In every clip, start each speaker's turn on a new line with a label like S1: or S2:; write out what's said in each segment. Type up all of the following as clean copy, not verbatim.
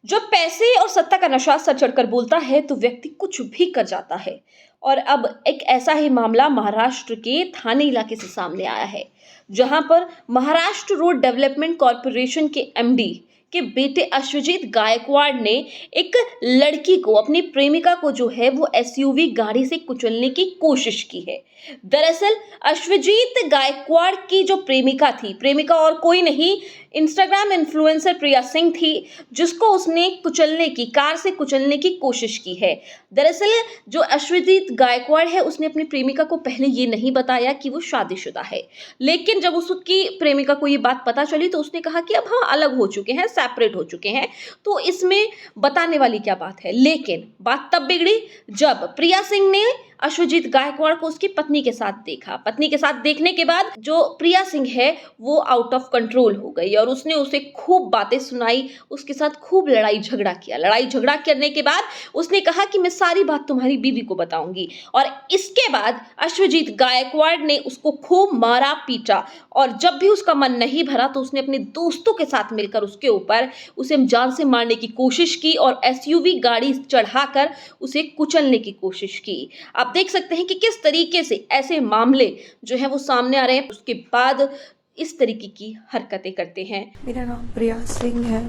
S1: जब पैसे और सत्ता का नशा सर चढ़कर बोलता है तो व्यक्ति कुछ भी कर जाता है। और अब एक ऐसा ही मामला महाराष्ट्र के थाने इलाके से सामने आया है, जहां पर महाराष्ट्र रोड डेवलपमेंट कॉरपोरेशन के एमडी के बेटे अश्वजीत गायकवाड़ ने एक लड़की को, अपनी प्रेमिका को जो है वो एसयूवी गाड़ी से कुचलने की कोशिश की है। दरअसल अश्वजीत गायकवाड़ की जो प्रेमिका और कोई नहीं, इंस्टाग्राम इन्फ्लुएंसर प्रिया सिंह थी, जिसको उसने कार से कुचलने की कोशिश की है। दरअसल जो अश्वजीत गायकवाड़ है, उसने अपनी प्रेमिका को पहले ये नहीं बताया कि वो शादीशुदा है, लेकिन जब उसकी प्रेमिका को ये बात पता चली तो उसने कहा कि अब हम अलग हो चुके हैं, सेपरेट हो चुके हैं, तो इसमें बताने वाली क्या बात है। लेकिन बात तब बिगड़ी जब प्रिया सिंह ने अश्वजीत गायकवाड़ को उसकी पत्नी के साथ देखा। पत्नी के साथ देखने के बाद जो प्रिया सिंह है वो आउट ऑफ कंट्रोल हो गई और उसने उसे खूब बातें सुनाई, उसके साथ खूब लड़ाई झगड़ा किया। लड़ाई झगड़ा करने के बाद उसने कहा कि मैं सारी बात तुम्हारी बीवी को बताऊंगी, और इसके बाद अश्वजीत गायकवाड़ ने उसको खूब मारा पीटा, और जब भी उसका मन नहीं भरा तो उसने अपने दोस्तों के साथ मिलकर उसके ऊपर उसे जान से मारने की कोशिश की और एसयूवी गाड़ी चढ़ाकर उसे कुचलने की कोशिश की। आप देख सकते हैं कि किस तरीके से ऐसे मामले जो है वो सामने आ रहे हैं, उसके बाद इस तरीके की हरकतें करते हैं।
S2: मेरा नाम प्रिया सिंह है।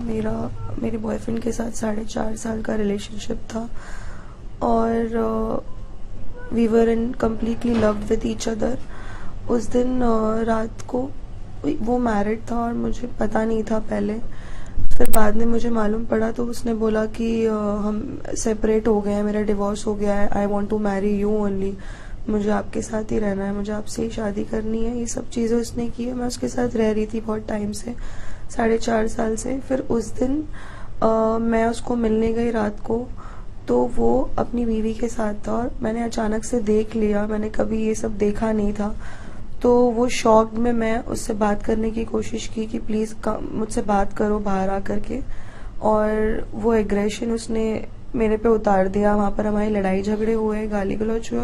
S2: मेरे बॉयफ्रेंड के साथ 4.5 साल का रिलेशनशिप था और we were in completely love with each other. उस दिन रात को वो मैरिड था और मुझे पता नहीं था पहले। फिर बाद में मुझे मालूम पड़ा तो उसने बोला कि हम सेपरेट हो गए हैं, मेरा डिवोर्स हो गया है, I want to marry you only, मुझे आपके साथ ही रहना है, मुझे आपसे ही शादी करनी है। ये सब चीज़ें उसने की है। मैं उसके साथ रह रही थी बहुत टाइम से, 4.5 साल से। फिर उस दिन मैं उसको मिलने गई रात को, तो वो अपनी बीवी के साथ था और मैंने अचानक से देख लिया, मैंने कभी ये सब देखा नहीं था। तो वो शॉक में मैं उससे बात करने की कोशिश की कि प्लीज़ मुझसे बात करो बाहर आकर के, और वो एग्रेशन उसने मेरे पे उतार दिया। वहाँ पर हमारी लड़ाई झगड़े हुए, गाली गलौज हुआ।